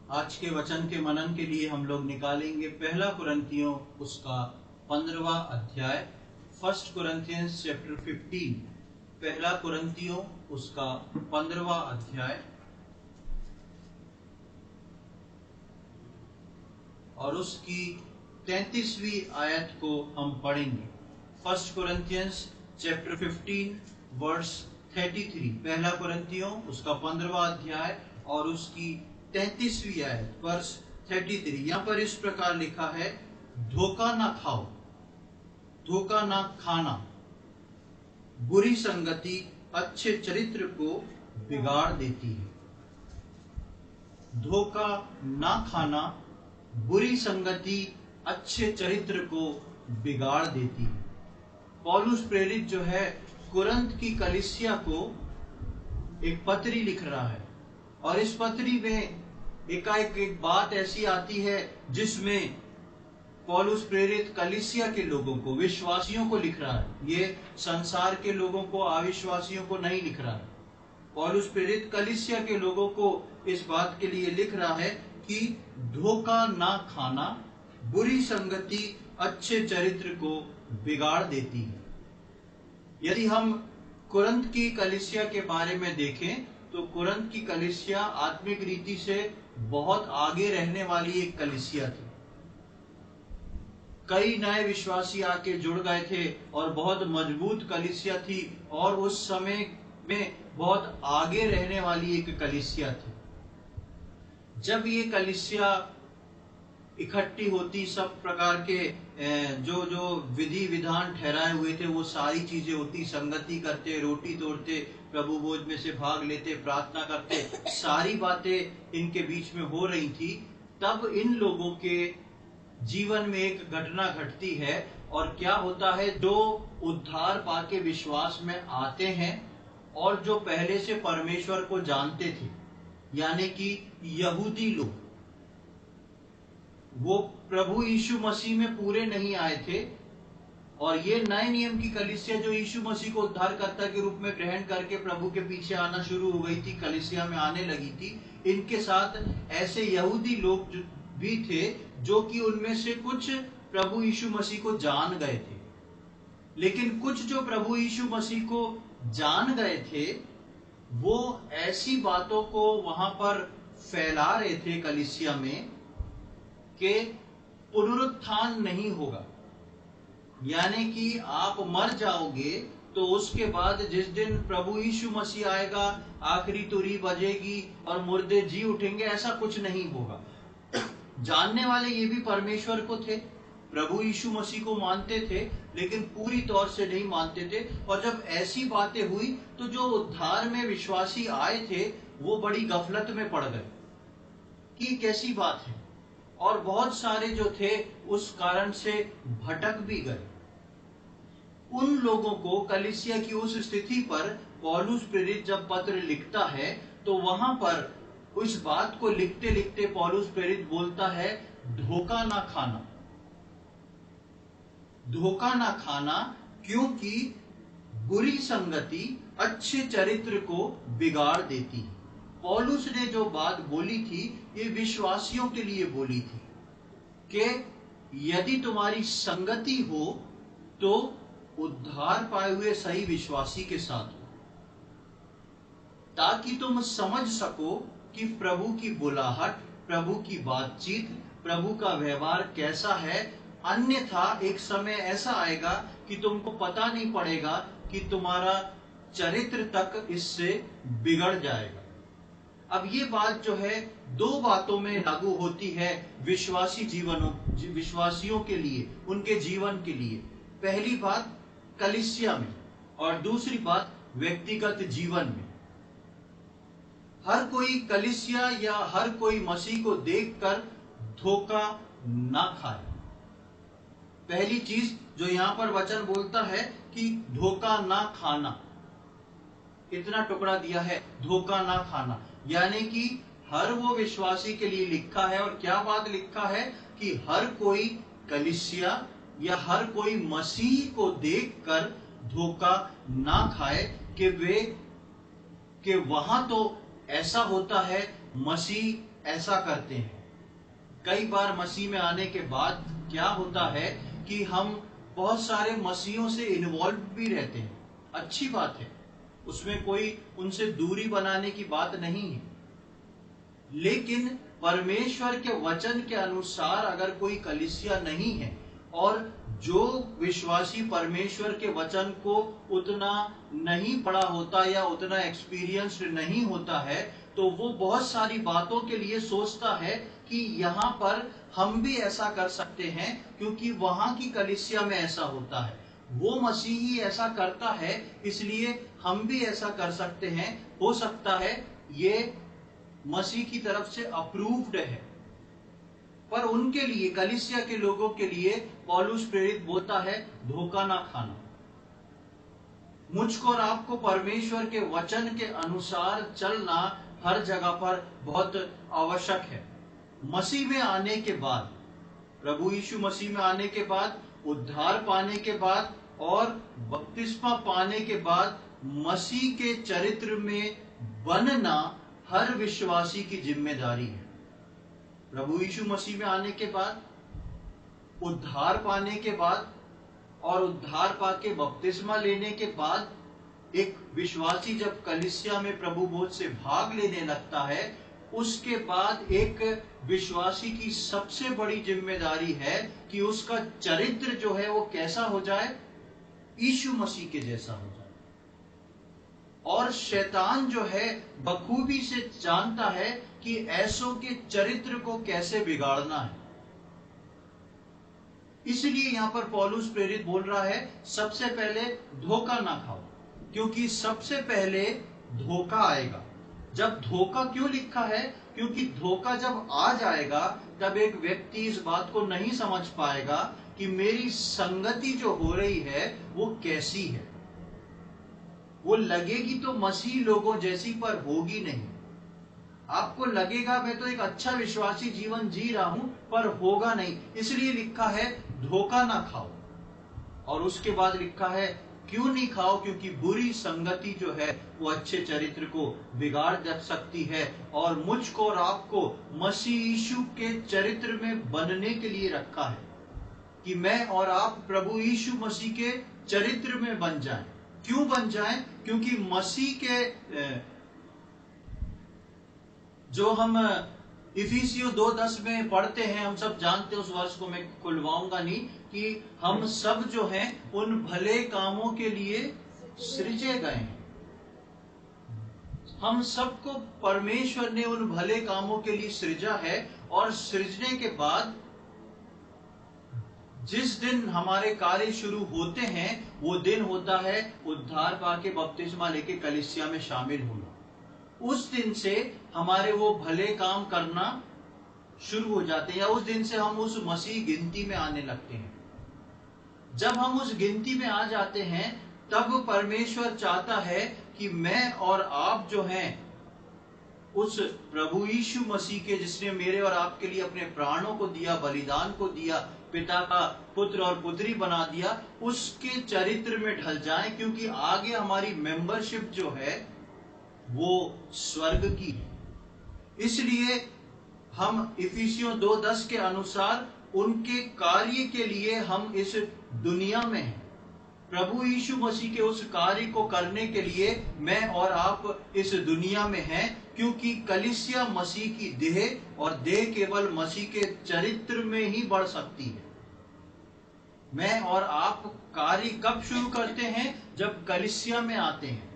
आज के वचन के मनन के लिए हम लोग निकालेंगे पहला कुरिन्थियों उसका 15वां अध्याय, फर्स्ट कुरिन्थियंस चैप्टर 15। पहला कुरिन्थियों उसका 15वां अध्याय और उसकी 33वीं आयत को हम पढ़ेंगे। First Corinthians chapter 15 verse 33। पहला कुरिन्थियों उसका 15वां अध्याय और उसकी 33वीं आयत वर्स 33। यहाँ पर इस प्रकार लिखा है, धोखा ना खाओ, धोखा ना खाना, बुरी संगति अच्छे चरित्र को बिगाड़ देती है। धोखा ना खाना, बुरी संगति अच्छे चरित्र को बिगाड़ देती है। पौलुस प्रेरित जो है कुरिन्थ की कलीसिया को एक पत्री लिख रहा है और इस पत्री में एकाएक एक बात ऐसी आती है जिसमें पौलुस प्रेरित कलीसिया के लोगों को, विश्वासियों को लिख रहा है। ये संसार के लोगों को, अविश्वासियों को नहीं लिख रहा है। पौलुस प्रेरित कलीसिया के लोगों को इस बात के लिए लिख रहा है कि धोखा ना खाना, बुरी संगति अच्छे चरित्र को बिगाड़ देती है। यदि हम कुरिन्थ की कलीसिया के बारे में देखें तो कुरिन्थ की कलीसिया आत्मिक रीति से बहुत आगे रहने वाली एक कलीसिया थी। कई नए विश्वासी आके जुड़ गए थे और बहुत मजबूत कलीसिया थी और उस समय में बहुत आगे रहने वाली एक कलीसिया थी। जब ये कलीसिया इकट्ठी होती, सब प्रकार के जो जो विधि विधान ठहराए हुए थे वो सारी चीजें होती, संगति करते, रोटी तोड़ते, प्रभु भोज में से भाग लेते, प्रार्थना करते, सारी बातें इनके बीच में हो रही थी। तब इन लोगों के जीवन में एक घटना घटती है और क्या होता है, जो उद्धार पाके विश्वास में आते हैं और जो पहले से परमेश्वर को जानते थे, यानी कि यहूदी लोग, वो प्रभु यीशु मसीह में पूरे नहीं आए थे और ये नए नियम की कलीसिया जो यीशु मसीह को उद्धारकर्ता के रूप में ग्रहण करके प्रभु के पीछे आना शुरू हो गई थी, कलीसिया में आने लगी थी, इनके साथ ऐसे यहूदी लोग भी थे जो कि उनमें से कुछ प्रभु यीशु मसीह को जान गए थे। लेकिन कुछ जो प्रभु यीशु मसीह को जान गए थे वो ऐसी बातों को वहां पर फैला रहे थे कलीसिया में कि पुनरुत्थान नहीं होगा, यानी कि आप मर जाओगे तो उसके बाद जिस दिन प्रभु यीशु मसीह आएगा, आखिरी तुरी बजेगी और मुर्दे जी उठेंगे, ऐसा कुछ नहीं होगा। जानने वाले ये भी परमेश्वर को थे, प्रभु यीशु मसीह को मानते थे, लेकिन पूरी तौर से नहीं मानते थे। और जब ऐसी बातें हुई तो जो उद्धार में विश्वासी आए थे वो बड़ी गफलत में पड़ गए कि कैसी बात है, और बहुत सारे जो थे उस कारण से भटक भी गए। उन लोगों को, कलीसिया की उस स्थिति पर पौलुस प्रेरित जब पत्र लिखता है तो वहां पर उस बात को लिखते लिखते पौलुस प्रेरित बोलता है, धोखा ना खाना, धोखा ना खाना, क्योंकि बुरी संगति अच्छे चरित्र को बिगाड़ देती है। पौलुस ने जो बात बोली थी ये विश्वासियों के लिए बोली थी कि यदि तुम्हारी संगति हो तो उद्धार पाए हुए सही विश्वासी के साथ हो, ताकि तुम समझ सको कि प्रभु की बुलाहट, प्रभु की बातचीत, प्रभु का व्यवहार कैसा है। अन्यथा एक समय ऐसा आएगा कि तुमको पता नहीं पड़ेगा कि तुम्हारा चरित्र तक इससे बिगड़ जाएगा। अब ये बात जो है दो बातों में लागू होती है विश्वासियों के लिए, उनके जीवन के लिए। पहली बात कलीसिया में और दूसरी बात व्यक्तिगत जीवन में। हर कोई कलीसिया या हर कोई मसीह को देखकर धोखा ना खाए। पहली चीज जो यहाँ पर वचन बोलता है कि धोखा ना खाना, इतना टुकड़ा दिया है, धोखा ना खाना, यानी कि हर वो विश्वासी के लिए लिखा है। और क्या बात लिखा है कि हर कोई कलीसिया या हर कोई मसीह को देखकर धोखा ना खाए कि वहां तो ऐसा होता है, मसीह ऐसा करते हैं। कई बार मसीह में आने के बाद क्या होता है कि हम बहुत सारे मसीहों से इन्वॉल्व भी रहते हैं, अच्छी बात है, उसमें कोई उनसे दूरी बनाने की बात नहीं है। लेकिन परमेश्वर के वचन के अनुसार अगर कोई कलीसिया नहीं है और जो विश्वासी परमेश्वर के वचन को उतना नहीं पढ़ा होता या उतना एक्सपीरियंस्ड नहीं होता है, तो वो बहुत सारी बातों के लिए सोचता है कि यहाँ पर हम भी ऐसा कर सकते हैं क्योंकि वहां की कलीसिया में ऐसा होता है, वो मसीही ऐसा करता है इसलिए हम भी ऐसा कर सकते हैं। हो सकता है ये मसीह की तरफ से अप्रूव्ड है, पर उनके लिए, कलीसिया के लोगों के लिए पौलुस प्रेरित बोलता है धोखा ना खाना। मुझको और आपको परमेश्वर के वचन के अनुसार चलना हर जगह पर बहुत आवश्यक है। मसीह में आने के बाद, प्रभु यीशु मसीह में आने के बाद, उद्धार पाने के बाद और बपतिस्मा पाने के बाद मसीह के चरित्र में बनना हर विश्वासी की जिम्मेदारी है। प्रभु यीशु मसीह में आने के बाद, उद्धार पाने के बाद और उद्धार पाके बपतिस्मा लेने के बाद एक विश्वासी जब कलीसिया में प्रभु भोज से भाग लेने लगता है, उसके बाद एक विश्वासी की सबसे बड़ी जिम्मेदारी है कि उसका चरित्र जो है वो कैसा हो जाए, यीशु मसीह के जैसा हो जाए। और शैतान जो है बखूबी से जानता है कि ऐसों के चरित्र को कैसे बिगाड़ना है। इसलिए यहां पर पौलुस प्रेरित बोल रहा है सबसे पहले धोखा ना खाओ, क्योंकि सबसे पहले धोखा आएगा। जब धोखा क्यों लिखा है, क्योंकि धोखा जब आ जाएगा तब एक व्यक्ति इस बात को नहीं समझ पाएगा कि मेरी संगति जो हो रही है वो कैसी है। वो लगेगी तो मसीह लोगों जैसी पर होगी नहीं। आपको लगेगा मैं तो एक अच्छा विश्वासी जीवन जी रहा हूं, पर होगा नहीं। इसलिए लिखा है धोखा ना खाओ। और उसके बाद लिखा है क्यों नहीं खाओ, क्योंकि बुरी संगति जो है वो अच्छे चरित्र को बिगाड़ सकती है। और मुझको और आपको मसीह यीशु के चरित्र में बनने के लिए रखा है कि मैं और आप प्रभु यीशु मसीह के चरित्र में बन जाएं। क्यों बन जाएं? क्योंकि मसीह के जो हम इफिसियों 2:10 में पढ़ते हैं, हम सब जानते हैं, उस वर्ष को मैं खुलवाऊंगा नहीं, कि हम सब जो हैं उन भले कामों के लिए सृजे गए हैं। हम सबको परमेश्वर ने उन भले कामों के लिए सृजा है। और सृजने के बाद जिस दिन हमारे कार्य शुरू होते हैं वो दिन होता है उद्धार पाके बपतिस्मा लेके कलीसिया में शामिल होना। उस दिन से हमारे वो भले काम करना शुरू हो जाते हैं, या उस दिन से हम उस मसीह गिनती में आने लगते हैं। जब हम उस गिनती में आ जाते हैं तब परमेश्वर चाहता है कि मैं और आप जो हैं उस प्रभु यीशु मसीह के, जिसने मेरे और आपके लिए अपने प्राणों को दिया, बलिदान को दिया, पिता का पुत्र और पुत्री बना दिया, उसके चरित्र में ढल जाएं। क्योंकि आगे हमारी मेंबरशिप जो है वो स्वर्ग की है। इसलिए हम इफिसियों 2:10 के अनुसार उनके कार्य के लिए हम इस दुनिया में हैं। प्रभु यीशु मसीह के उस कार्य को करने के लिए मैं और आप इस दुनिया में हैं, क्योंकि कलीसिया मसीह की देह, और देह केवल मसीह के चरित्र में ही बढ़ सकती है। मैं और आप कार्य कब शुरू करते हैं? जब कलीसिया में आते हैं।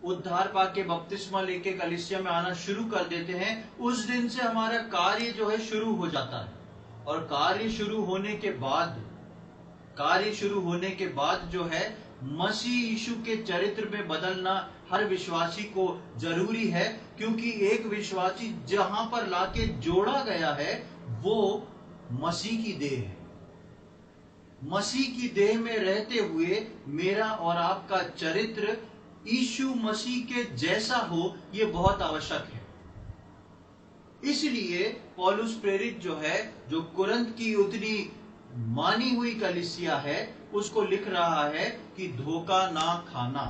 उद्धार पाके बपतिस्मा लेके कलीसिया में आना शुरू कर देते हैं, उस दिन से हमारा कार्य जो है शुरू हो जाता है। और कार्य शुरू होने के बाद जो है मसीह यीशु के चरित्र में बदलना हर विश्वासी को जरूरी है। क्योंकि एक विश्वासी जहां पर लाके जोड़ा गया है वो मसीह की देह है। मसीह की देह में रहते हुए मेरा और आपका चरित्र यीशु मसीह के जैसा हो, ये बहुत आवश्यक है। इसलिए पौलुस प्रेरित जो है, जो कुरिन्थ की उतनी मानी हुई कलीसिया है, उसको लिख रहा है कि धोखा ना खाना।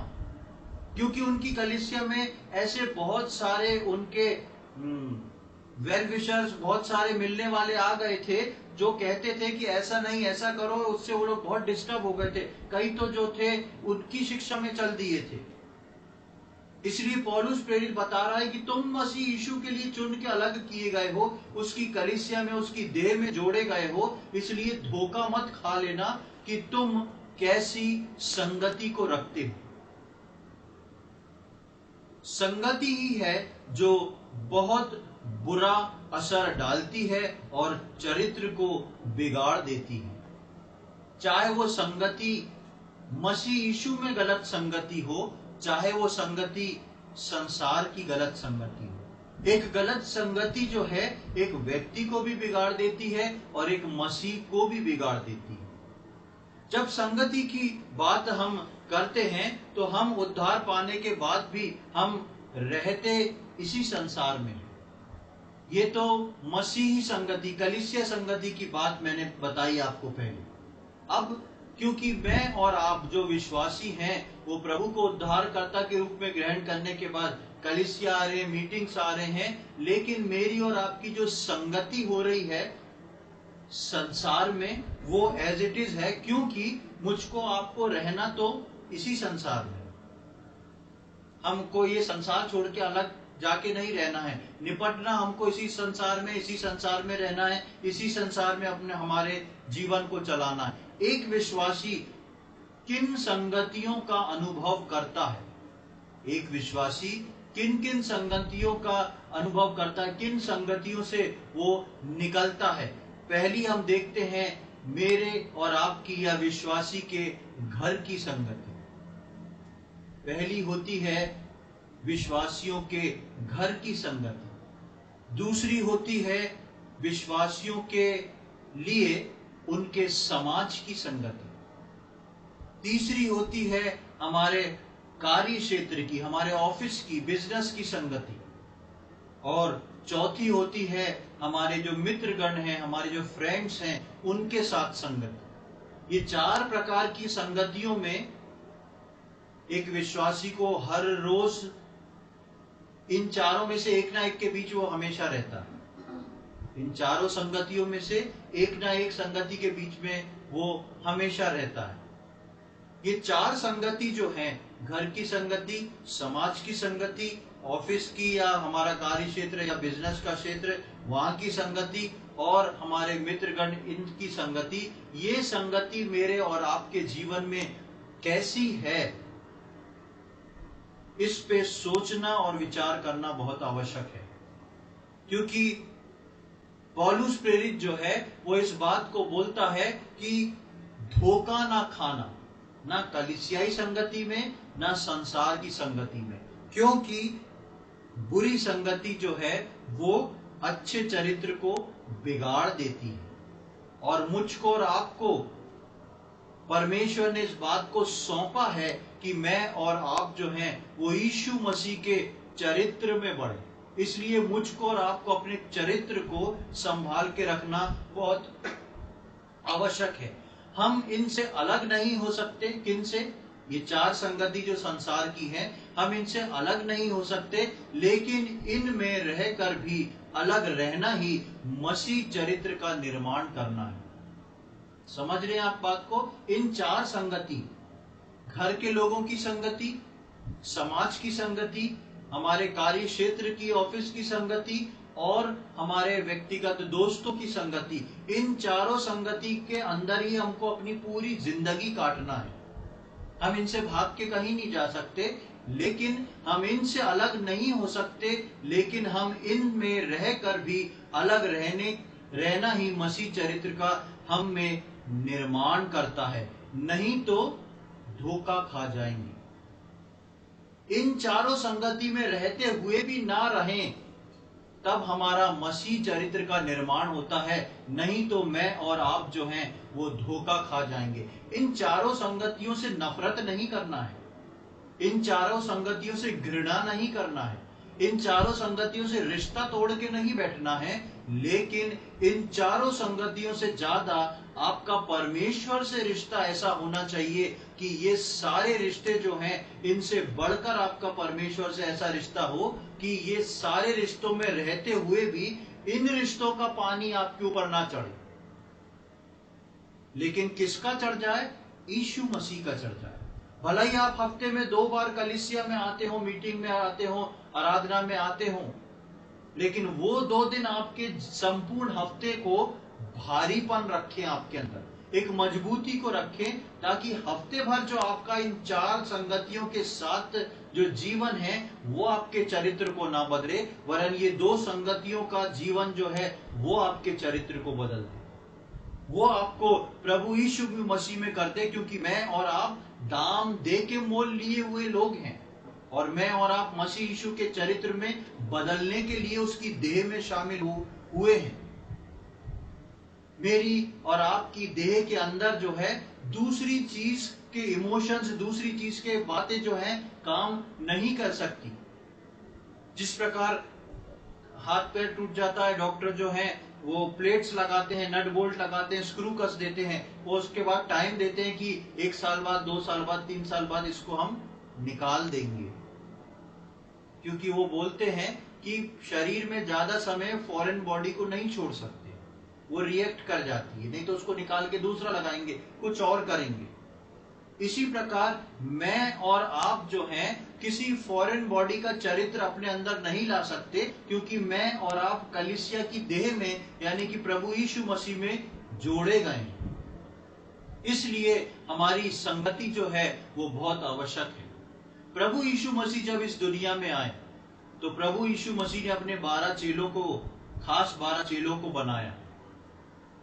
क्योंकि उनकी कलीसिया में ऐसे बहुत सारे उनके वेल विशर्स बहुत सारे मिलने वाले आ गए थे जो कहते थे कि ऐसा नहीं, ऐसा करो। उससे वो लोग बहुत डिस्टर्ब हो गए थे। कई तो जो थे उनकी शिक्षा में चल दिए थे। इसलिए पौलुस प्रेरित बता रहा है कि तुम मसीह यीशु के लिए चुन के अलग किए गए हो, उसकी कलीसिया में, उसकी देह में जोड़े गए हो। इसलिए धोखा मत खा लेना कि तुम कैसी संगति को रखते हो। संगति ही है जो बहुत बुरा असर डालती है और चरित्र को बिगाड़ देती है। चाहे वो संगति मसीह यीशु में गलत संगति हो, चाहे वो संगति संसार की गलत संगति हो। एक गलत संगति जो है एक व्यक्ति को भी बिगाड़ देती है और एक मसीह को भी बिगाड़ देती है। जब संगति की बात हम करते हैं तो हम उद्धार पाने के बाद भी हम रहते इसी संसार में। ये तो मसीही संगति, कलीसिया संगति की बात मैंने बताई आपको पहले। अब क्योंकि मैं और आप जो विश्वासी हैं वो प्रभु को उद्धारकर्ता के रूप में ग्रहण करने के बाद कलीसिया आ रहे हैं, मीटिंग्स आ रहे हैं, लेकिन मेरी और आपकी जो संगति हो रही है संसार में वो एज इट इज है, क्योंकि मुझको आपको रहना तो इसी संसार में। हमको ये संसार छोड़ के अलग जाके नहीं रहना है, निपटना हमको इसी संसार में, इसी संसार में रहना है, इसी संसार में अपने हमारे जीवन को चलाना है। एक विश्वासी किन संगतियों का अनुभव करता है, एक विश्वासी किन किन संगतियों का अनुभव करता है, किन संगतियों से वो निकलता है। पहली हम देखते हैं मेरे और आपकी या विश्वासी के घर की संगति। पहली होती है विश्वासियों के घर की संगति। दूसरी होती है विश्वासियों के लिए उनके समाज की संगति। तीसरी होती है हमारे कार्य क्षेत्र की, हमारे ऑफिस की, बिजनेस की संगति। और चौथी होती है हमारे जो मित्रगण हैं, हमारे जो फ्रेंड्स हैं, उनके साथ संगति। ये चार प्रकार की संगतियों में एक विश्वासी को हर रोज इन चारों में से एक ना एक के बीच वो हमेशा रहता है। इन चारों संगतियों में से एक ना एक संगति के बीच में वो हमेशा रहता है। ये चार संगति जो है, घर की संगति, समाज की संगति, ऑफिस की या हमारा कार्य क्षेत्र या बिजनेस का क्षेत्र वहां की संगति, और हमारे मित्रगण इनकी संगति, ये संगति मेरे और आपके जीवन में कैसी है, इस पे सोचना और विचार करना बहुत आवश्यक है। क्योंकि पौलुस प्रेरित जो है वो इस बात को बोलता है कि धोखा ना खाना, ना कलीसियाई संगति में, ना संसार की संगति में। क्योंकि बुरी संगति जो है वो अच्छे चरित्र को बिगाड़ देती है। और मुझको और आपको परमेश्वर ने इस बात को सौंपा है कि मैं और आप जो हैं वो यीशु मसीह के चरित्र में बढ़े। इसलिए मुझको और आपको अपने चरित्र को संभाल के रखना बहुत आवश्यक है। हम इनसे अलग नहीं हो सकते। किन से? ये चार संगति जो संसार की है, हम इनसे अलग नहीं हो सकते, लेकिन इनमें रहकर भी अलग रहना ही मसीह चरित्र का निर्माण करना है। समझ रहे हैं आप बात को? इन चार संगति, घर के लोगों की संगति, समाज की संगति, हमारे कार्य क्षेत्र की, ऑफिस की संगति, और हमारे व्यक्तिगत दोस्तों की संगति, इन चारों संगति के अंदर ही हमको अपनी पूरी जिंदगी काटना है। हम इनसे भाग के कहीं नहीं जा सकते, लेकिन हम इनसे अलग नहीं हो सकते, लेकिन हम इनमें रहकर भी अलग रहना ही मसीह चरित्र का हम में निर्माण करता है, नहीं तो धोखा खा जाएंगे। इन चारों संगति में रहते हुए भी ना रहें, तब हमारा मसीह चरित्र का निर्माण होता है, नहीं तो मैं और आप जो हैं वो धोखा खा जाएंगे। इन चारों संगतियों से नफरत नहीं करना है, इन चारों संगतियों से घृणा नहीं करना है, इन चारों संगतियों से रिश्ता तोड़ के नहीं बैठना है, लेकिन इन चारों संगतियों से ज्यादा आपका परमेश्वर से रिश्ता ऐसा होना चाहिए कि ये सारे रिश्ते जो हैं इनसे बढ़कर आपका परमेश्वर से ऐसा रिश्ता हो कि ये सारे रिश्तों में रहते हुए भी इन रिश्तों का पानी आपके ऊपर ना चढ़े, लेकिन किसका चढ़ जाए? यीशु मसीह का चढ़ जाए। भला ही आप हफ्ते में 2 बार कलीसिया में आते हो, मीटिंग में आते हो, आराधना में आते हो, लेकिन वो 2 दिन आपके संपूर्ण हफ्ते को भारीपन रखें, आपके अंदर एक मजबूती को रखें, ताकि हफ्ते भर जो आपका इन 4 संगतियों के साथ जो जीवन है वो आपके चरित्र को ना बदले, वरन ये 2 संगतियों का जीवन जो है वो आपके चरित्र को बदल दे। वो आपको प्रभु यीशु मसीह में करते, क्योंकि मैं और आप दाम दे के मोल लिए हुए लोग हैं, और मैं और आप मसीह यीशु के चरित्र में बदलने के लिए उसकी देह में शामिल हुए हैं। मेरी और आपकी देह के अंदर जो है दूसरी चीज के इमोशंस, दूसरी चीज के बातें जो हैं काम नहीं कर सकती। जिस प्रकार हाथ पैर टूट जाता है, डॉक्टर जो है वो प्लेट्स लगाते हैं, नट बोल्ट लगाते हैं, स्क्रू कस देते हैं, वो उसके बाद टाइम देते हैं कि 1 साल बाद, 2 साल बाद, 3 साल बाद इसको हम निकाल देंगे, क्योंकि वो बोलते हैं कि शरीर में ज्यादा समय फॉरेन बॉडी को नहीं छोड़ सकते, वो रिएक्ट कर जाती है, नहीं तो उसको निकाल के दूसरा लगाएंगे, कुछ और करेंगे। इसी प्रकार मैं और आप जो हैं किसी फॉरेन बॉडी का चरित्र अपने अंदर नहीं ला सकते, क्योंकि मैं और आप कलीसिया की देह में यानी कि प्रभु यीशु मसीह में जोड़े गए हैं। इसलिए हमारी संगति जो है वो बहुत आवश्यक है। प्रभु यीशु मसीह जब इस दुनिया में आए तो प्रभु यीशु मसीह ने अपने 12 चेलों को, खास 12 चेलों को बनाया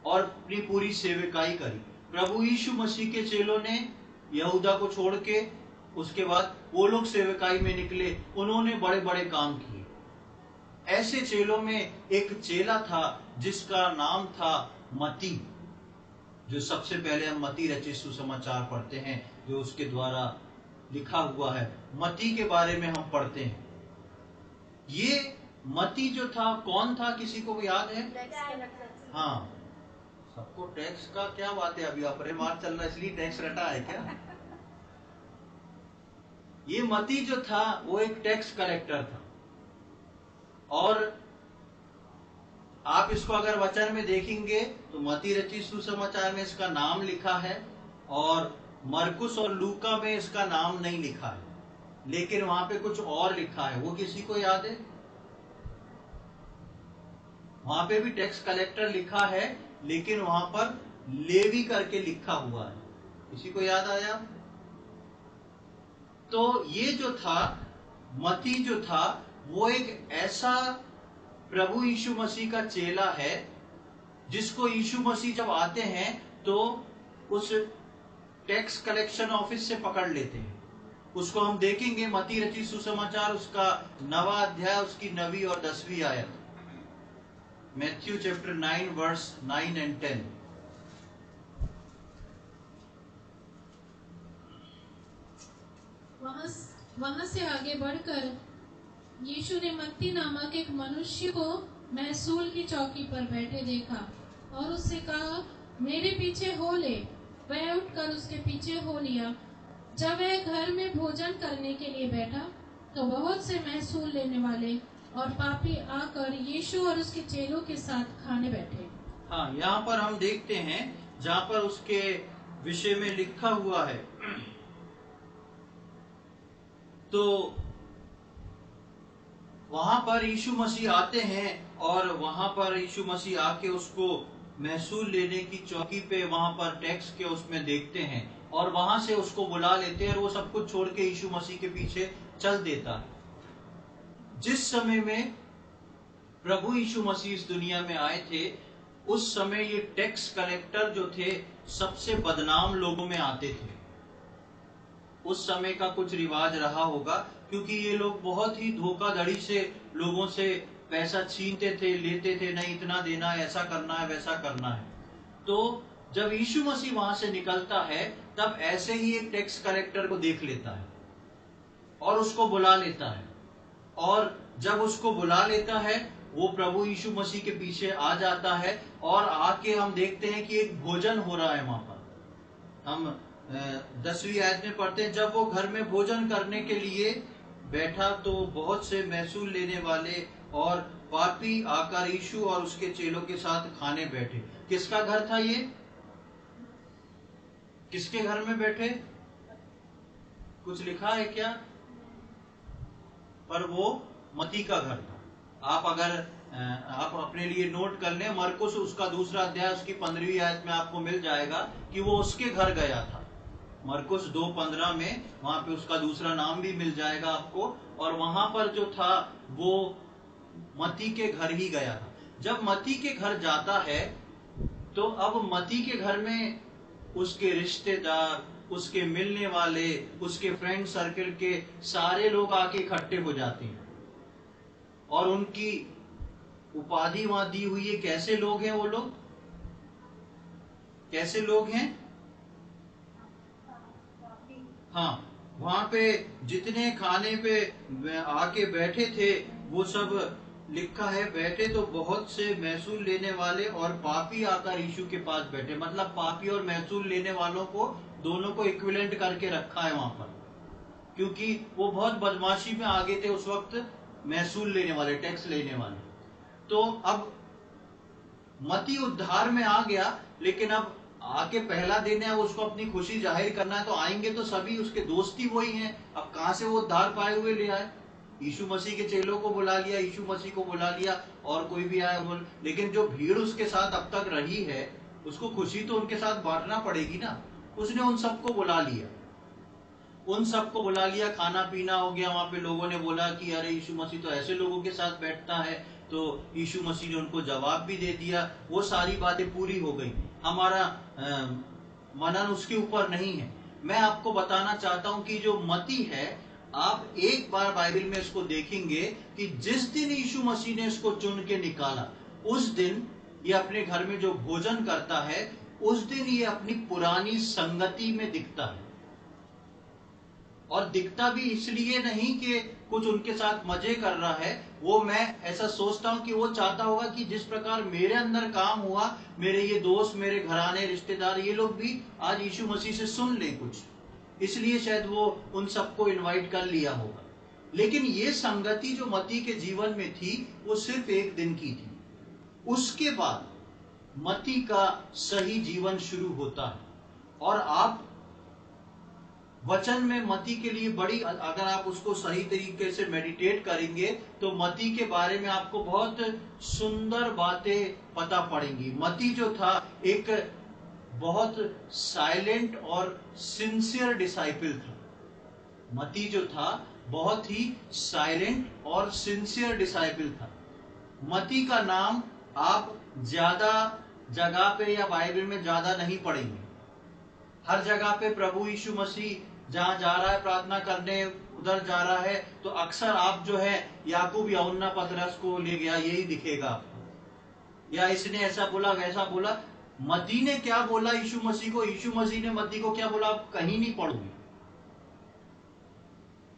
और अपनी पूरी सेवकाई करी। प्रभु यीशु मसीह के चेलों ने यहूदा को छोड़ के उसके बाद वो लोग सेवकाई में निकले, उन्होंने बड़े बड़े काम किए। ऐसे चेलों में एक चेला था जिसका नाम था मती, जो सबसे पहले हम मती रचित सुसमाचार पढ़ते हैं, जो उसके द्वारा लिखा हुआ है। मती के बारे में हम पढ़ते हैं। ये मती जो था कौन था, किसी को याद है? हाँ, सबको टैक्स का क्या बात है, अभी अपने मार चल रहा है इसलिए टैक्स रटा है क्या? ये मती जो था वो एक टैक्स कलेक्टर था, और आप इसको अगर वचन में देखेंगे तो मती रचित सुसमाचार में इसका नाम लिखा है, और मरकुस और लूका में इसका नाम नहीं लिखा है, लेकिन वहां पे कुछ और लिखा है। वो किसी को याद है? वहां पे भी टैक्स कलेक्टर लिखा है, लेकिन वहां पर लेवी करके लिखा हुआ है। किसी को याद आया? तो ये जो था मती जो था वो एक ऐसा प्रभु यीशु मसीह का चेला है जिसको यीशु मसीह जब आते हैं तो उस टैक्स कलेक्शन ऑफिस से पकड़ लेते हैं। उसको हम देखेंगे मती रचित सुसमाचार उसका 9वां अध्याय, उसकी 9वीं और 10वीं आयत, मैथ्यू चैप्टर 9 वर्स 9 and 10। वहां से आगे बढ़कर यीशु ने मत्ती नामक एक मनुष्य को महसूल की चौकी पर बैठे देखा और उससे कहा, मेरे पीछे हो ले। वह उठकर उसके पीछे हो लिया। जब वह घर में भोजन करने के लिए बैठा तो बहुत से महसूल लेने वाले और पापी आकर यीशु और उसके चेलों के साथ खाने बैठे। हाँ, यहाँ पर हम देखते हैं जहाँ पर उसके विषय में लिखा हुआ है, तो वहां पर यीशु मसीह आते हैं और वहां पर यीशु मसीह आके उसको महसूल लेने की चौकी पे वहां पर टैक्स के उसमें देखते हैं और वहां से उसको बुला लेते हैं और वो सब कुछ छोड़ के यीशु मसीह के पीछे चल देता है। जिस समय में प्रभु यीशु मसीह इस दुनिया में आए थे उस समय ये टैक्स कलेक्टर जो थे सबसे बदनाम लोगों में आते थे। उस समय का कुछ रिवाज रहा होगा, क्योंकि ये लोग बहुत ही धोखाधड़ी से लोगों से पैसा छीनते थे, लेते थे, नहीं इतना देना है, ऐसा करना है, वैसा करना है। तो जब यीशु मसीह वहां से निकलता है तब ऐसे ही एक टैक्स कलेक्टर को देख लेता है और उसको बुला लेता है, और जब उसको बुला लेता है, वो प्रभु यीशु मसीह के पीछे आ जाता है और आके हम देखते हैं कि एक भोजन हो रहा है वहां पर। हम 10वीं आयत में पढ़ते हैं, जब वो घर में भोजन करने के लिए बैठा तो बहुत से महसूल लेने वाले और पापी आकर यीशु और उसके चेलों के साथ खाने बैठे। किसका घर था ये? किसके घर में बैठे? कुछ लिखा है क्या? पर वो मती का घर था। आप अगर आप अपने लिए नोट कर लें, मरकुस उसका दूसरा अध्याय उसकी 15वीं आयत में आपको मिल जाएगा कि वो उसके घर गया था। मरकुस 2:15 में वहां पे उसका दूसरा नाम भी मिल जाएगा आपको। और वहां पर जो था वो मती के घर ही गया था। जब मती के घर जाता है तो अब मती के घर में उसके रिश्तेदार, उसके मिलने वाले, उसके फ्रेंड सर्कल के सारे लोग आके इकट्ठे हो जाते हैं और उनकी उपाधि वहां दी हुई है। कैसे लोग हैं वो लोग? कैसे लोग हैं? हाँ, वहां पे जितने खाने पे आके बैठे थे वो सब लिखा है, बैठे तो बहुत से महसूल लेने वाले और पापी आकर यीशु के पास बैठे। मतलब पापी और महसूल लेने वालों को दोनों को इक्विवेलेंट करके रखा है वहां पर, क्योंकि वो बहुत बदमाशी में आगे थे उस वक्त, महसूल लेने वाले, टैक्स लेने वाले। तो अब मती उद्धार में आ गया, लेकिन अब आके पहला दिन है, उसको अपनी खुशी जाहिर करना है, तो आएंगे तो सभी उसके दोस्त ही वही हैं। अब कहां से वो उद्धार पाए हुए ले आए? यीशु मसीह के चेलों को बुला लिया, यीशु मसीह को बुला लिया और कोई भी आया बोल। लेकिन जो भीड़ उसके साथ अब तक रही है, उसको खुशी तो उनके साथ बांटना पड़ेगी ना। उसने उन सबको बुला लिया, उन सबको बुला लिया, खाना पीना हो गया। वहां पे लोगों ने बोला कि अरे यीशु मसीह तो ऐसे लोगों के साथ बैठता है, तो यीशु मसीह ने उनको जवाब भी दे दिया। वो सारी बातें पूरी हो गई। हमारा मनन उसके ऊपर नहीं है। मैं आपको बताना चाहता हूं कि जो मती है, आप एक बार बाइबल में इसको देखेंगे कि जिस दिन यीशु मसीह ने इसको चुन के निकाला, उस दिन ये अपने घर में जो भोजन करता है, उस दिन ये अपनी पुरानी संगति में दिखता है। और दिखता भी इसलिए नहीं कि कुछ उनके साथ मजे कर रहा है। वो, मैं ऐसा सोचता हूं कि वो चाहता होगा कि जिस प्रकार मेरे अंदर काम हुआ, मेरे ये दोस्त, मेरे घराने, रिश्तेदार, ये लोग भी आज यीशु मसीह से सुन लें कुछ, इसलिए शायद वो उन सबको इनवाइट कर लिया होगा। लेकिन ये संगति जो मती के जीवन में थी, वो सिर्फ एक दिन की थी। उसके बाद मती का सही जीवन शुरू होता है। और आप वचन में मती के लिए बड़ी, अगर आप उसको सही तरीके से मेडिटेट करेंगे तो मती के बारे में आपको बहुत सुंदर बातें पता पड़ेंगी। मती जो था एक बहुत साइलेंट और सिंसियर डिसाइपल था। मती जो था बहुत ही साइलेंट और सिंसियर डिसाइपल था। मती का नाम आप ज्यादा जगह पे या बाइबल में ज्यादा नहीं पढ़ेंगे। हर जगह पे प्रभु यीशु मसीह जहां जा रहा है प्रार्थना करने, उधर जा रहा है, तो अक्सर आप जो है याकूब, यूहन्ना, पतरस को ले गया, यही दिखेगा आपको। या इसने ऐसा बोला, वैसा बोला। मती ने क्या बोला यीशु मसीह को, यीशु मसीह ने मती को क्या बोला, आप कहीं नहीं पढ़ोगे।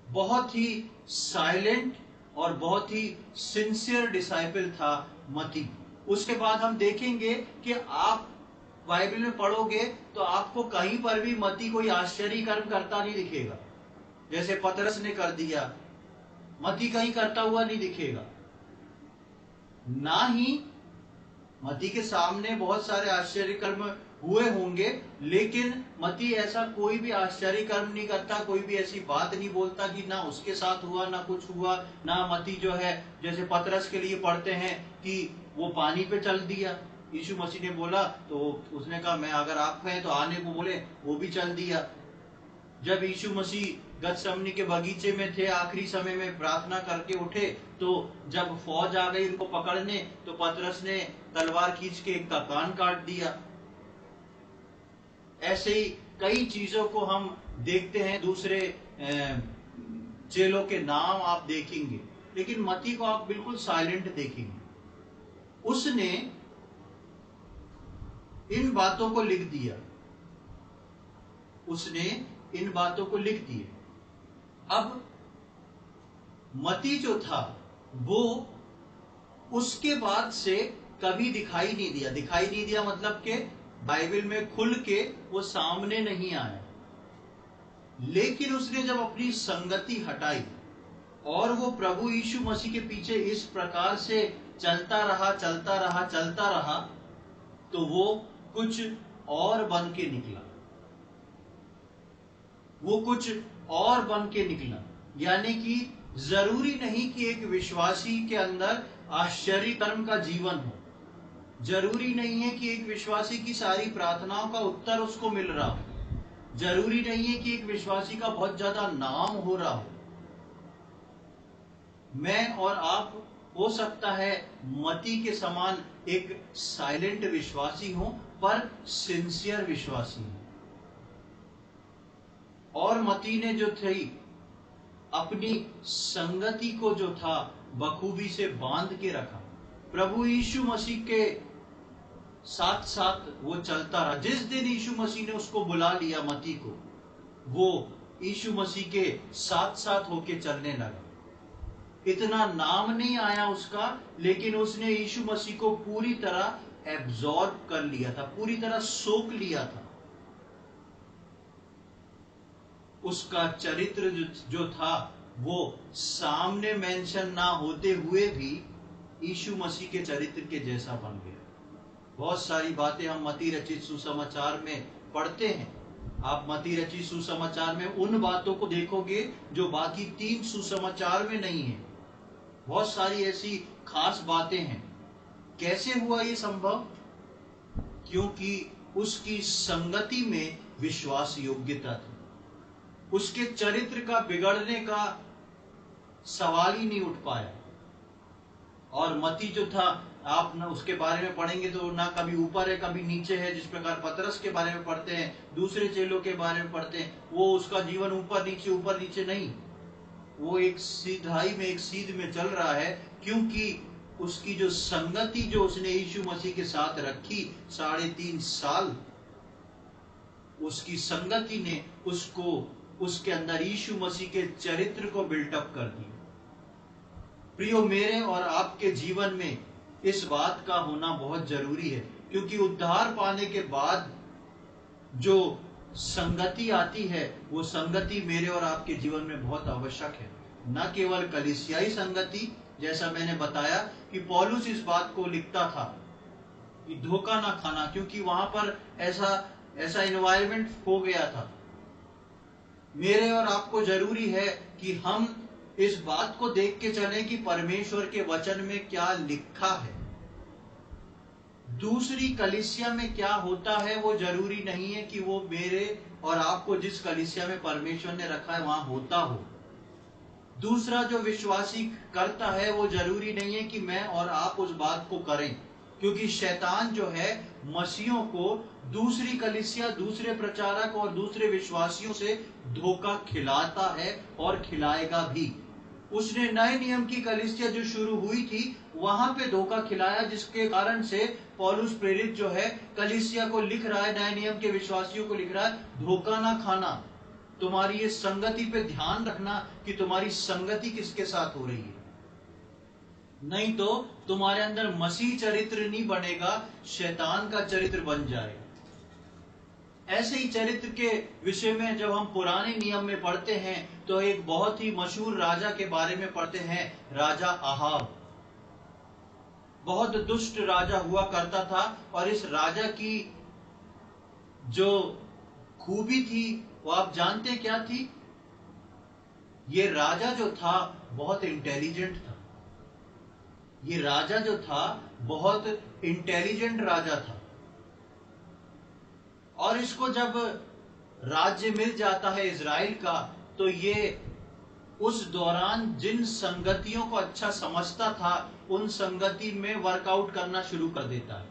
बहुत ही साइलेंट और बहुत ही सिंसियर डिसाइपल था मती। उसके बाद हम देखेंगे कि आप बाइबल में पढ़ोगे तो आपको कहीं पर भी मती कोई आश्चर्य कर्म करता नहीं दिखेगा। जैसे पतरस ने कर दिया, मती कहीं करता हुआ नहीं दिखेगा। ना ही मती के सामने बहुत सारे आश्चर्य कर्म हुए होंगे, लेकिन मती ऐसा कोई भी आश्चर्य कर्म नहीं करता, कोई भी ऐसी बात नहीं बोलता कि ना उसके साथ हुआ ना कुछ हुआ। ना मती जो है, जैसे पतरस के लिए पढ़ते हैं कि वो पानी पे चल दिया, यीशु मसीह ने बोला तो उसने कहा मैं, अगर आप कहें तो आने को बोले, वो भी चल दिया। जब यीशु मसीह गतसमनी के बगीचे में थे, आखिरी समय में प्रार्थना करके उठे, तो जब फौज आ गई उनको पकड़ने, तो पतरस ने तलवार खींच के एक का कान काट दिया। ऐसे ही कई चीजों को हम देखते हैं। दूसरे चेलों के नाम आप देखेंगे, लेकिन मती को आप बिल्कुल साइलेंट देखेंगे। उसने इन बातों को लिख दिया, उसने इन बातों को लिख दिए। अब मती जो था वो उसके बाद से कभी दिखाई नहीं दिया। दिखाई नहीं दिया मतलब कि बाइबल में खुल के वो सामने नहीं आया। लेकिन उसने जब अपनी संगति हटाई और वो प्रभु यीशु मसीह के पीछे इस प्रकार से चलता रहा, तो वो कुछ और बन के निकला। यानी कि जरूरी नहीं कि एक विश्वासी के अंदर आश्चर्य कर्म का जीवन हो। जरूरी नहीं है कि एक विश्वासी की सारी प्रार्थनाओं का उत्तर उसको मिल रहा हो। जरूरी नहीं है कि एक विश्वासी का बहुत ज्यादा नाम हो रहा हो। मैं और आप हो सकता है मती के समान एक साइलेंट विश्वासी हो, पर सिंसियर विश्वासी हो। और मती ने जो थी अपनी संगति को जो था बखूबी से बांध के रखा। प्रभु यीशु मसीह के साथ साथ वो चलता रहा। जिस दिन यीशु मसीह ने उसको बुला लिया मती को, वो यीशु मसीह के साथ साथ होके चलने लगा। इतना नाम नहीं आया उसका, लेकिन उसने यीशु मसीह को पूरी तरह एब्जॉर्ब कर लिया था, पूरी तरह सोख लिया था। उसका चरित्र जो था वो सामने मेंशन ना होते हुए भी यीशु मसीह के चरित्र के जैसा बन गया। बहुत सारी बातें हम मती रचित सुसमाचार में पढ़ते हैं। आप मती रचित सुसमाचार में उन बातों को देखोगे जो बाकी 3 सुसमाचार में नहीं है। बहुत सारी ऐसी खास बातें हैं। कैसे हुआ ये संभव? क्योंकि उसकी संगति में विश्वास योग्यता थी। उसके चरित्र का बिगड़ने का सवाल ही नहीं उठ पाया। और मती जो था, आप ना उसके बारे में पढ़ेंगे तो ना कभी ऊपर है कभी नीचे है। जिस प्रकार पतरस के बारे में पढ़ते हैं, दूसरे चेलों के बारे में पढ़ते हैं, वो उसका जीवन ऊपर नीचे नहीं, वो एक सीधाई में, एक सीध में चल रहा है। क्योंकि उसकी जो संगति जो उसने यीशु मसीह के साथ रखी 3.5 साल, उसकी संगति ने उसको उसके अंदर यीशु मसीह के चरित्र को बिल्टअप कर दिया। प्रियो, मेरे और आपके जीवन में इस बात का होना बहुत जरूरी है। क्योंकि उद्धार पाने के बाद जो संगति आती है, वो संगति मेरे और आपके जीवन में बहुत आवश्यक है। न केवल कलीसियाई संगति, जैसा मैंने बताया कि पौलुस इस बात को लिखता था कि धोखा ना खाना, क्योंकि वहां पर ऐसा एनवायरनमेंट हो गया था। मेरे और आपको जरूरी है कि हम इस बात को देख के चलें कि परमेश्वर के वचन में क्या लिखा है। दूसरी कलीसिया में क्या होता है वो जरूरी नहीं है कि वो मेरे और आपको जिस कलीसिया में परमेश्वर ने रखा है वहां होता हो। दूसरा जो विश्वासी करता है वो जरूरी नहीं है कि मैं और आप उस बात को करें। क्योंकि शैतान जो है मसीहों को दूसरी कलीसिया, दूसरे प्रचारक और दूसरे विश्वासियों से धोखा खिलाता है और खिलाएगा भी। उसने नए नियम की कलीसिया जो शुरू हुई थी वहां पे धोखा खिलाया, जिसके कारण से पौलुस प्रेरित जो है कलीसिया को लिख रहा है, नए नियम के विश्वासियों को लिख रहा है, धोखा ना खाना। तुम्हारी ये संगति पे ध्यान रखना कि तुम्हारी संगति किसके साथ हो रही है। नहीं तो तुम्हारे अंदर मसीह चरित्र नहीं बनेगा, शैतान का चरित्र बन जाएगा। ऐसे ही चरित्र के विषय में जब हम पुराने नियम में पढ़ते हैं तो एक बहुत ही मशहूर राजा के बारे में पढ़ते हैं, राजा अहाब। बहुत दुष्ट राजा हुआ करता था। और इस राजा की जो खूबी थी वो आप जानते क्या थी? ये राजा जो था बहुत इंटेलिजेंट था। ये राजा जो था बहुत इंटेलिजेंट राजा था। और इसको जब राज्य मिल जाता है इजराइल का, तो ये उस दौरान जिन संगतियों को अच्छा समझता था उन संगति में वर्कआउट करना शुरू कर देता है।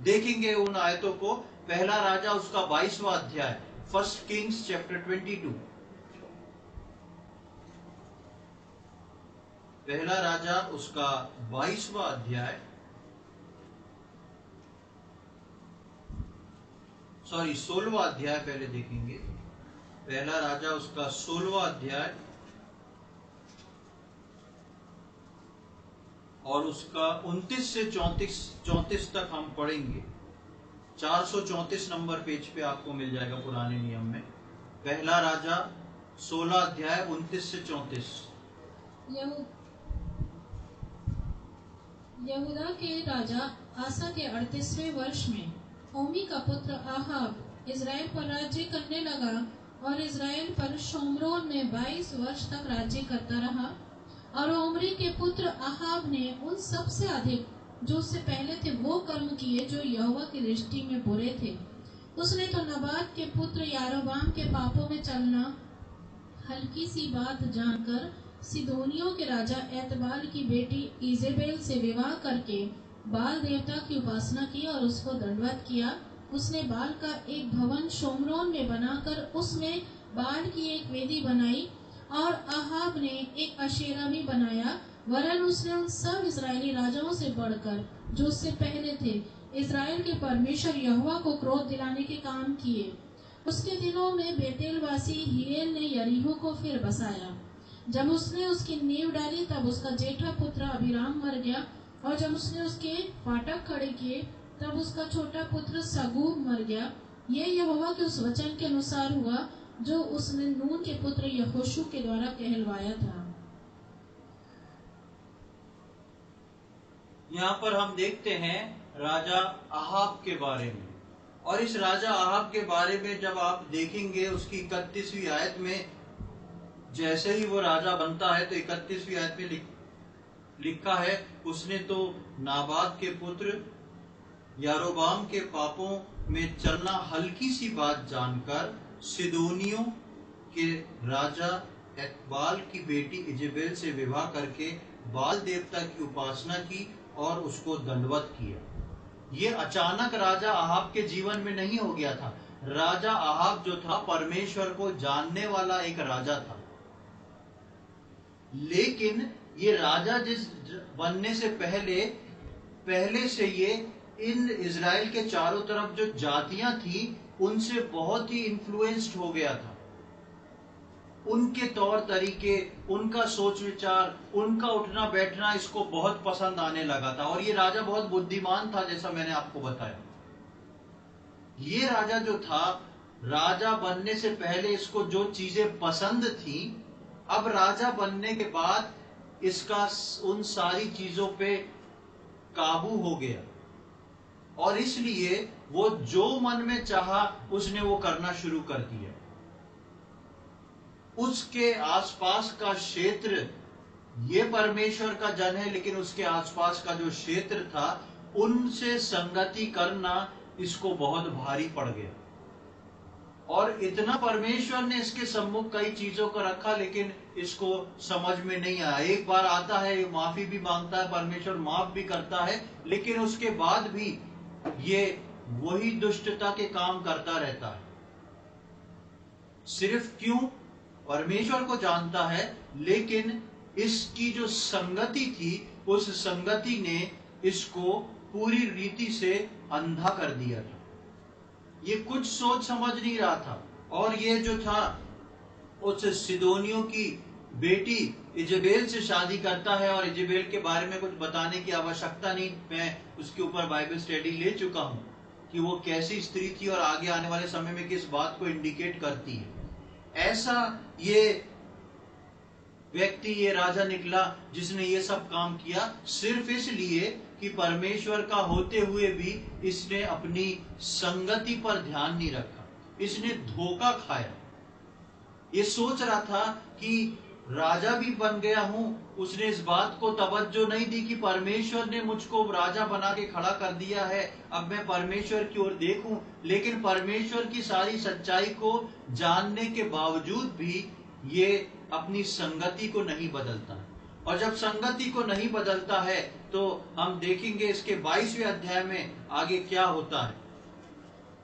देखेंगे उन आयतों को। पहला राजा उसका 22वां अध्याय, 1 किंग्स चैप्टर 22। पहला राजा उसका 22वां अध्याय, 16वां अध्याय पहले देखेंगे। पहला राजा उसका 16वां अध्याय और उसका 29 से 34 तक हम पढ़ेंगे। 434 नंबर पेज पे आपको मिल जाएगा पुराने नियम में। पहला राजा 16 अध्याय 29 से 34। यहूदा के राजा आसा के 38वें वर्ष में ओमी का पुत्र आहाब इज़राइल पर राज्य करने लगा और इज़राइल पर शोमरोन में 22 वर्ष तक राज्य करता रहा। और ओमरी के पुत्र आहाब ने उन सबसे अधिक जो उससे पहले थे वो कर्म किए जो यहोवा की दृष्टि में बुरे थे। उसने तो नबात के पुत्र यारोबाम के पापों में चलना हल्की सी बात जानकर सिदोनियों के राजा एतबाल की बेटी इजेबेल से विवाह करके बाल देवता की उपासना की और उसको दंडवत किया। उसने बाल का एक भवन शोमरोन में बनाकर उसमें बाल की एक वेदी बनाई और आहाब ने एक अशेरा भी बनाया। वरन उसने उन सब इजरायली राजाओं से बढ़कर जो उससे पहले थे इजराइल के परमेश्वर यहोवा को क्रोध दिलाने के काम किए। उसके दिनों में बेतेलवासी हिएल ने यरीहो को फिर बसाया। जब उसने उसकी नींव डाली तब उसका जेठा पुत्र अभिराम मर गया और जब उसने उसके फाटक खड़े किए तब उसका छोटा पुत्र सगूब मर गया। ये यहोवा के उस वचन के अनुसार हुआ जो उसने नून के पुत्र यहोशू के द्वारा कहलवाया था। यहाँ पर हम देखते हैं राजा आहाब के बारे में, और इस राजा आहाब के बारे में जब आप देखेंगे उसकी 31वीं आयत में, जैसे ही वो राजा बनता है तो 31वीं आयत में लिखा है उसने तो नाबाद के पुत्र यारोबाम के पापों में चलना हल्की सी बात जानकर सिदोनियों के राजा एतबाल की बेटी इजेबेल से विवाह करके बाल देवता की उपासना की और उसको दंडवत किया। ये अचानक राजा आहाब के जीवन में नहीं हो गया था। राजा आहाब जो था परमेश्वर को जानने वाला एक राजा था, लेकिन ये राजा जिस बनने से पहले से ये इन इजराइल के चारों तरफ जो जातियां थी उनसे बहुत ही इन्फ्लुएंस्ड हो गया था। उनके तौर तरीके, उनका सोच विचार, उनका उठना बैठना इसको बहुत पसंद आने लगा था। और ये राजा बहुत बुद्धिमान था, जैसा मैंने आपको बताया। ये राजा जो था, राजा बनने से पहले इसको जो चीजें पसंद थी, अब राजा बनने के बाद इसका उन सारी चीजों पे काबू हो गया और इसलिए वो जो मन में चाहा उसने वो करना शुरू कर दिया। उसके आसपास का क्षेत्र, ये परमेश्वर का जन है, लेकिन उसके आसपास का जो क्षेत्र था उनसे संगति करना इसको बहुत भारी पड़ गया। और इतना परमेश्वर ने इसके सम्मुख कई चीजों को रखा, लेकिन इसको समझ में नहीं आया। एक बार आता है, माफी भी मांगता है, परमेश्वर माफ भी करता है, लेकिन उसके बाद भी ये वही दुष्टता के काम करता रहता है। सिर्फ क्यों? परमेश्वर को जानता है, लेकिन इसकी जो संगति थी उस संगति ने इसको पूरी रीति से अंधा कर दिया था। ये कुछ सोच समझ नहीं रहा था। और ये जो था उस सिदोनियों की बेटी इजेबेल से शादी करता है, और इजेबेल के बारे में कुछ बताने की आवश्यकता नहीं, मैं उसके ऊपर बाइबल स्टडी ले चुका हूं कि वो कैसी स्त्री थी और आगे आने वाले समय में किस बात को इंडिकेट करती है। ऐसा ये व्यक्ति, ये राजा निकला जिसने ये सब काम किया सिर्फ इसलिए कि परमेश्वर का होते हुए भी इसने अपनी संगति पर ध्यान नहीं रखा। इसने धोखा खाया। ये सोच रहा था कि राजा भी बन गया हूं, उसने इस बात को तवज्जो नहीं दी कि परमेश्वर ने मुझको राजा बना के खड़ा कर दिया है, अब मैं परमेश्वर की ओर देखूं। लेकिन परमेश्वर की सारी सच्चाई को जानने के बावजूद भी ये अपनी संगति को नहीं बदलता। और जब संगति को नहीं बदलता है तो हम देखेंगे इसके 22वें अध्याय में आगे क्या होता है।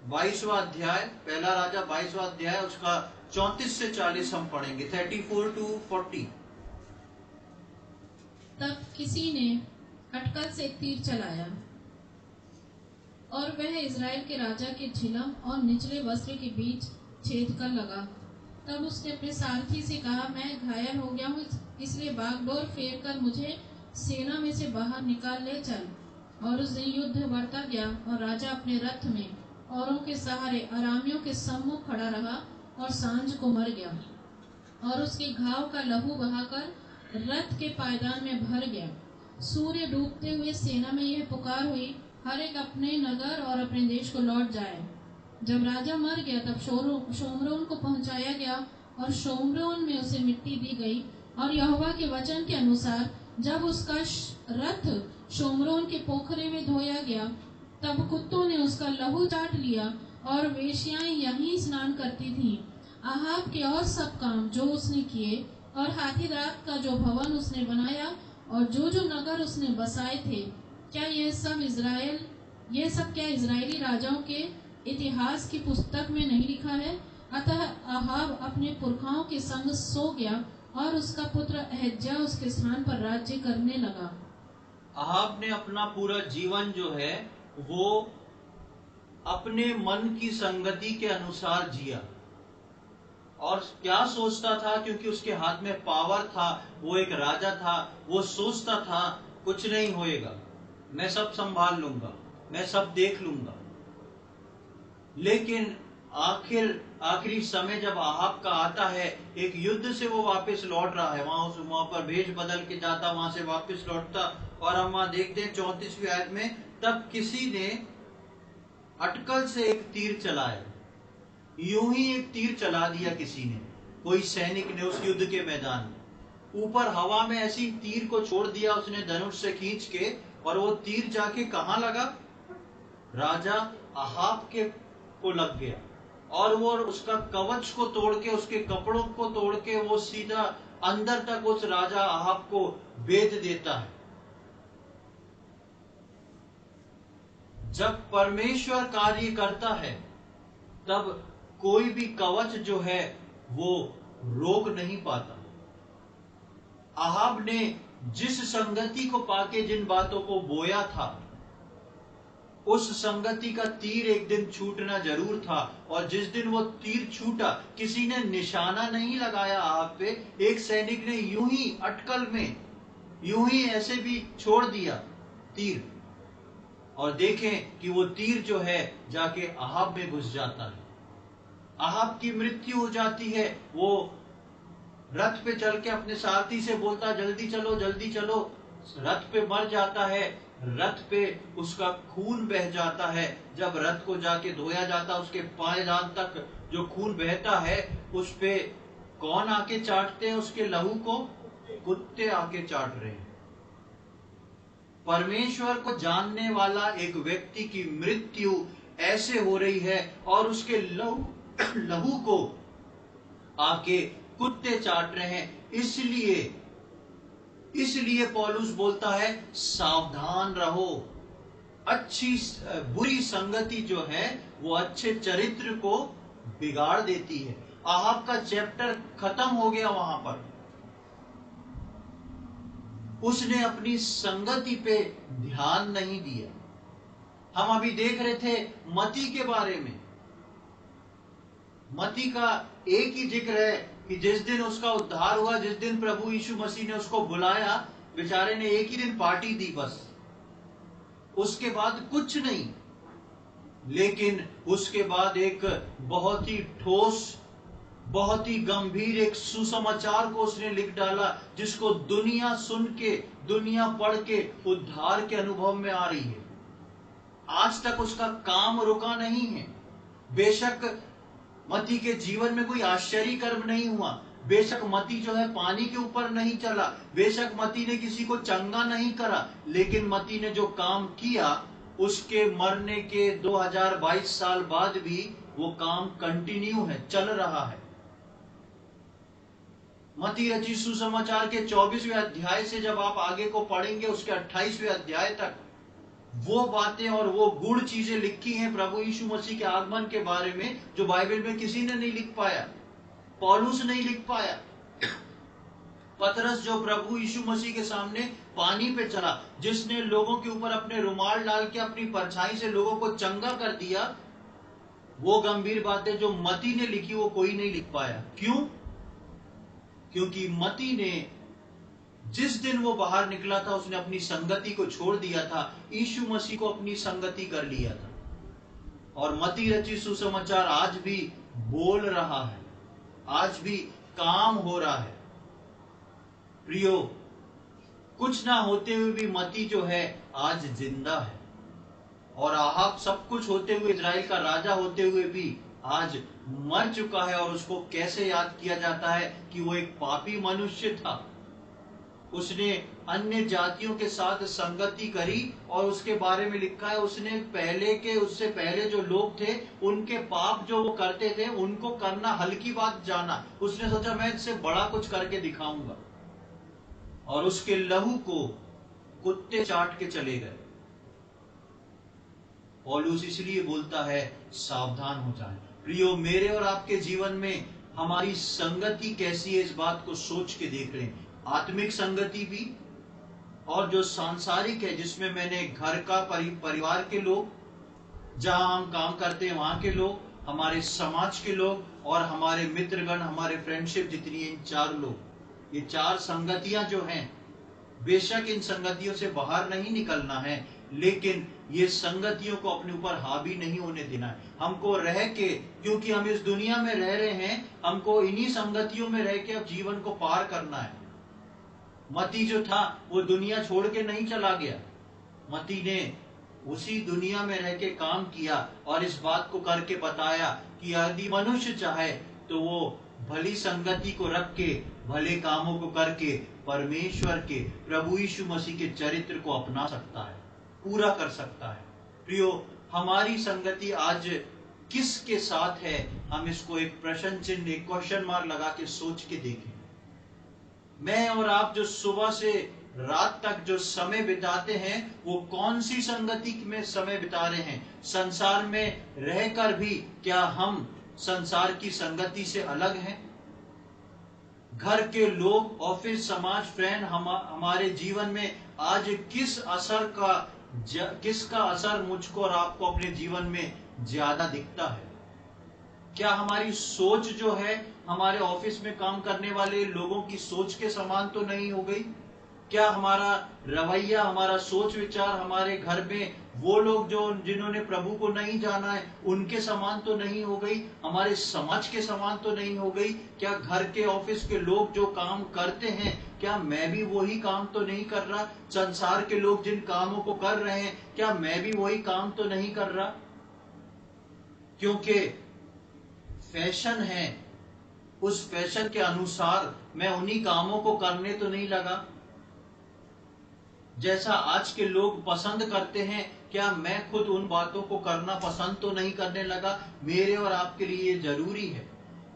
22वां अध्याय, पहला राजा 22वां अध्याय, उसका 34 से 40 हम पढ़ेंगे, 34 to 40। तब किसी ने अटकल से एक तीर चलाया और वह इज़राइल के राजा के झिलम और निचले वस्त्र के बीच छेद कर लगा। तब उसने अपने सारथी से कहा, मैं घायल हो गया हूँ, इसलिए बागडोर फेर कर मुझे सेना में से बाहर निकाल ले चल। और उस दिन युद्ध बढ़ता गया और राजा अपने रथ में औरों के सहारे अरामियों के सम्मुख खड़ा रहा और सांझ को मर गया और उसके घाव का लहू बहाकर रथ के पायदान में भर गया। सूर्य डूबते हुए सेना में यह पुकार हुई, हर एक अपने नगर और अपने देश को लौट जाए। जब राजा मर गया तब शोम्रोन को पहुंचाया गया और शोम्रोन में उसे मिट्टी दी गई। और यहोवा के वचन के अनुसार जब उसका रथ शोम्रोन के पोखरे में धोया गया तब कुत्तों ने उसका लहू चाट लिया और वेश्याएं यहीं स्नान करती थीं। आहाब के और सब काम जो उसने किए और हाथी दांत का जो भवन उसने बनाया और जो जो नगर उसने बसाए थे, क्या ये सब क्या इजरायली राजाओं के इतिहास की पुस्तक में नहीं लिखा है? अतः आहाब अपने पुरखाओं के संग सो गया और उसका पुत्र अहज्या उसके स्थान पर राज्य करने लगा। आहाब ने अपना पूरा जीवन जो है वो अपने मन की संगति के अनुसार जिया। और क्या सोचता था, क्योंकि उसके हाथ में पावर था, वो एक राजा था, वो सोचता था कुछ नहीं होएगा, मैं सब संभाल लूंगा, मैं सब देख लूंगा। लेकिन आखिरी समय जब आहाब का आता है, एक युद्ध से वो वापस लौट रहा है, वहां पर भेष बदल के जाता, वहां से वापस लौटता, और हम वहां देखते हैं 34वीं आयत में, तब किसी ने अटकल से एक तीर चलाया। यूं ही एक तीर चला दिया किसी ने, कोई सैनिक ने उस युद्ध के मैदान में ऊपर हवा में ऐसी तीर को छोड़ दिया उसने धनुष से खींच के, और वो तीर जाके कहां लगा? राजा आहाब के को लग गया, और वो उसका कवच को तोड़ के, उसके कपड़ों को तोड़ के वो सीधा अंदर तक उस राजा आहाब को भेद देता है। जब परमेश्वर कार्य करता है तब कोई भी कवच जो है वो रोक नहीं पाता। आहाब ने जिस संगति को पाके जिन बातों को बोया था, उस संगति का तीर एक दिन छूटना जरूर था। और जिस दिन वो तीर छूटा, किसी ने निशाना नहीं लगाया आहाब पे, एक सैनिक ने यूं ही अटकल में यूं ही ऐसे भी छोड़ दिया तीर, और देखें कि वो तीर जो है जाके आहाब में घुस जाता है। आहाब की मृत्यु हो जाती है। वो रथ पे चल के अपने सारथी से बोलता, जल्दी चलो जल्दी चलो, रथ पे मर जाता है। रथ पे उसका खून बह जाता है। जब रथ को जाके धोया जाता, उसके पायदान तक जो खून बहता है, उस पे कौन आके चाटते हैं? उसके लहू को कुत्ते आके चाट रहे हैं। परमेश्वर को जानने वाला एक व्यक्ति की मृत्यु ऐसे हो रही है, और उसके लहू को आके कुत्ते चाट रहे हैं। इसलिए पौलुस बोलता है, सावधान रहो। बुरी संगति जो है वो अच्छे चरित्र को बिगाड़ देती है। आहाब का चैप्टर खत्म हो गया। वहां पर उसने अपनी संगति पे ध्यान नहीं दिया। हम अभी देख रहे थे मती के बारे में। मती का एक ही जिक्र है कि जिस दिन उसका उद्धार हुआ, जिस दिन प्रभु यीशु मसीह ने उसको बुलाया, बेचारे ने एक ही दिन पार्टी दी बस, उसके बाद कुछ नहीं। लेकिन उसके बाद एक बहुत ही ठोस, बहुत ही गंभीर एक सुसमाचार को उसने लिख डाला, जिसको दुनिया सुन के, दुनिया पढ़ के उद्धार के अनुभव में आ रही है। आज तक उसका काम रुका नहीं है। बेशक मती के जीवन में कोई आश्चर्य कर्म नहीं हुआ, बेशक मती जो है पानी के ऊपर नहीं चला, बेशक मती ने किसी को चंगा नहीं करा, लेकिन मती ने जो काम किया, उसके मरने के 2022 साल बाद भी वो काम कंटिन्यू है, चल रहा है। मती रचित सुसमाचार के 24वें अध्याय से जब आप आगे को पढ़ेंगे, उसके 28वें अध्याय तक वो बातें और वो गूढ़ चीजें लिखी हैं प्रभु यीशु मसीह के आगमन के बारे में, जो बाइबल में किसी ने नहीं लिख पाया, पौलुस नहीं लिख पाया। पतरस जो प्रभु यीशु मसीह के सामने पानी पे चला, जिसने लोगों के ऊपर अपने रुमाल डाल के अपनी परछाई से लोगों को चंगा कर दिया, वो गंभीर बातें जो मती ने लिखी वो कोई नहीं लिख पाया। क्यों? क्योंकि मती ने जिस दिन वो बाहर निकला था उसने अपनी संगति को छोड़ दिया था, यीशु मसीह को अपनी संगति कर लिया था। और मती रचित सुसमाचार आज भी बोल रहा है, आज भी काम हो रहा है। प्रियो, कुछ ना होते हुए भी मती जो है आज जिंदा है, और आहाब सब कुछ होते हुए, इजराइल का राजा होते हुए भी आज मर चुका है। और उसको कैसे याद किया जाता है कि वो एक पापी मनुष्य था, उसने अन्य जातियों के साथ संगति करी, और उसके बारे में लिखा है उसने उससे पहले जो लोग थे उनके पाप जो वो करते थे उनको करना हल्की बात जाना। उसने सोचा मैं इससे बड़ा कुछ करके दिखाऊंगा, और उसके लहू को कुत्ते चाट के चले गए। पौलुस इसलिए बोलता है सावधान हो जाए। प्रियो, मेरे और आपके जीवन में हमारी संगति कैसी है, इस बात को सोच के देख लें। आत्मिक संगति भी, और जो सांसारिक है जिसमें मैंने घर का परिवार के लोग, जहां हम काम करते हैं वहां के लोग, हमारे समाज के लोग, और हमारे मित्रगण, हमारे फ्रेंडशिप जितनी है, इन 4 लोग, ये 4 संगतियां जो हैं, बेशक इन संगतियों से बाहर नहीं निकलना है, लेकिन ये संगतियों को अपने ऊपर हावी नहीं होने देना है। हमको रह के, क्योंकि हम इस दुनिया में रह रहे हैं, हमको इन्हीं संगतियों में रह के अब जीवन को पार करना है। मती जो था वो दुनिया छोड़ के नहीं चला गया, मती ने उसी दुनिया में रह के काम किया, और इस बात को करके बताया कि यदि मनुष्य चाहे तो वो भली संगति को रख के, भले कामों को करके परमेश्वर के, प्रभु यीशु मसीह के चरित्र को अपना सकता है, पूरा कर सकता है। प्रियो, हमारी संगति आज किसके साथ है, हम इसको एक प्रश्न चिन्ह, एक क्वेश्चन मार्क लगा के सोच के देखें। मैं और आप जो सुबह से रात तक जो समय बिताते हैं, वो कौन सी संगति में समय बिता रहे हैं? संसार में रहकर भी क्या हम संसार की संगति से अलग हैं? घर के लोग, ऑफिस, समाज, फ्रेंड, हमारे जीवन में आज किसका असर मुझको और आपको अपने जीवन में ज्यादा दिखता है? क्या हमारी सोच जो है हमारे ऑफिस में काम करने वाले लोगों की सोच के समान तो नहीं हो गई? क्या हमारा रवैया, हमारा सोच विचार हमारे घर में वो लोग जो जिन्होंने प्रभु को नहीं जाना है उनके समान तो नहीं हो गई? हमारे समाज के समान तो नहीं हो गई? क्या घर के, ऑफिस के लोग जो काम करते हैं, क्या मैं भी वही काम तो नहीं कर रहा? संसार के लोग जिन कामों को कर रहे हैं, क्या मैं भी वही काम तो नहीं कर रहा? क्योंकि फैशन है, उस फैशन के अनुसार मैं उन्हीं कामों को करने तो नहीं लगा जैसा आज के लोग पसंद करते हैं। क्या मैं खुद उन बातों को करना पसंद तो नहीं करने लगा? मेरे और आपके लिए ये जरूरी है।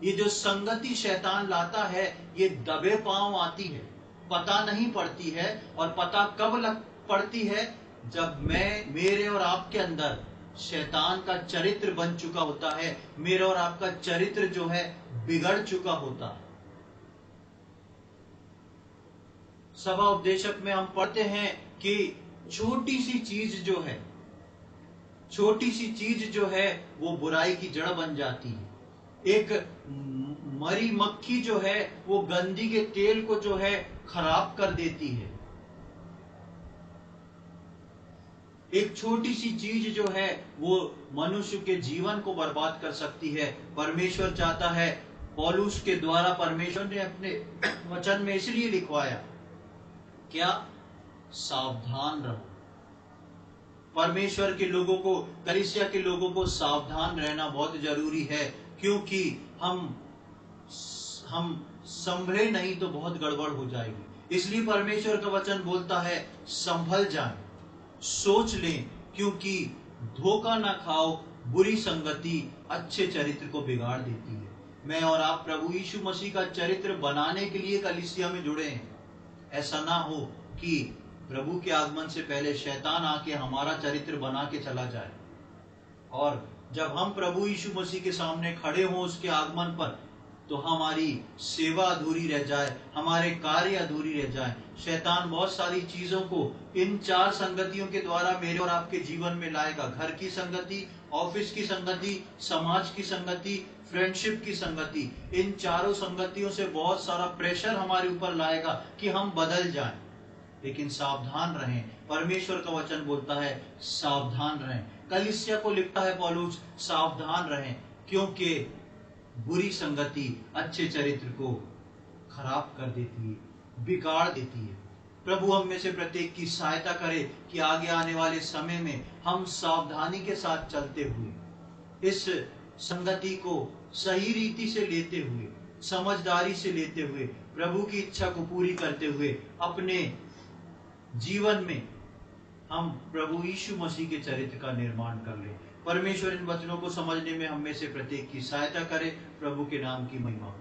ये जो संगति शैतान लाता है, ये दबे पांव आती है, पता नहीं पड़ती है। और पता कब पड़ती है? जब मेरे और आपके अंदर शैतान का चरित्र बन चुका होता है, मेरा और आपका चरित्र जो है बिगड़ चुका होता है। सभा उपदेशक में हम पढ़ते हैं कि छोटी सी चीज जो है वो बुराई की जड़ बन जाती है। एक मरी मक्खी जो है वो गंदी के तेल को जो है खराब कर देती है। एक छोटी सी चीज जो है वो मनुष्य के जीवन को बर्बाद कर सकती है। परमेश्वर चाहता है, पौलुस के द्वारा परमेश्वर ने अपने वचन में इसलिए लिखवाया, क्या? सावधान रहो। परमेश्वर के लोगों को, कलीसिया के लोगों को सावधान रहना बहुत जरूरी है, क्योंकि हम संभले नहीं तो बहुत गड़बड़ हो जाएगी। इसलिए परमेश्वर का वचन बोलता है संभल जाएं, सोच लें, क्योंकि धोखा ना खाओ, बुरी संगति अच्छे चरित्र को बिगाड़ देती है। मैं और आप प्रभु यीशु मसीह का चरित्र बनाने के लिए कलीसिया में जुड़े हैं। ऐसा ना हो कि प्रभु के आगमन से पहले शैतान आके हमारा चरित्र बना के चला जाए, और जब हम प्रभु यीशु मसीह के सामने खड़े हों उसके आगमन पर, तो हमारी सेवा अधूरी रह जाए, हमारे कार्य अधूरी रह जाए। शैतान बहुत सारी चीजों को इन 4 संगतियों के द्वारा मेरे और आपके जीवन में लाएगा। घर की संगति, ऑफिस की संगति, समाज की संगति, फ्रेंडशिप की संगति, इन चारों संगतियों से बहुत सारा प्रेशर हमारे ऊपर लाएगा कि हम बदल जाएं। लेकिन सावधान रहें, परमेश्वर का वचन बोलता है सावधान रहें। कलीसिया को लिखता है पौलुस, सावधान रहें, क्योंकि बुरी संगति अच्छे चरित्र को खराब कर देती है, बिगाड़ देती है। प्रभु हम में से प्रत्येक की सहायता करे कि आगे आने वाले समय में हम सावधानी के साथ चलते हुए, इस संगति को सही रीति से लेते हुए, समझदारी से लेते हुए, प्रभु की इच्छा को पूरी करते हुए अपने जीवन में हम प्रभु यीशु मसीह के चरित्र का निर्माण कर ले। परमेश्वर इन वचनों को समझने में हम में से प्रत्येक की सहायता करे। प्रभु के नाम की महिमा हो।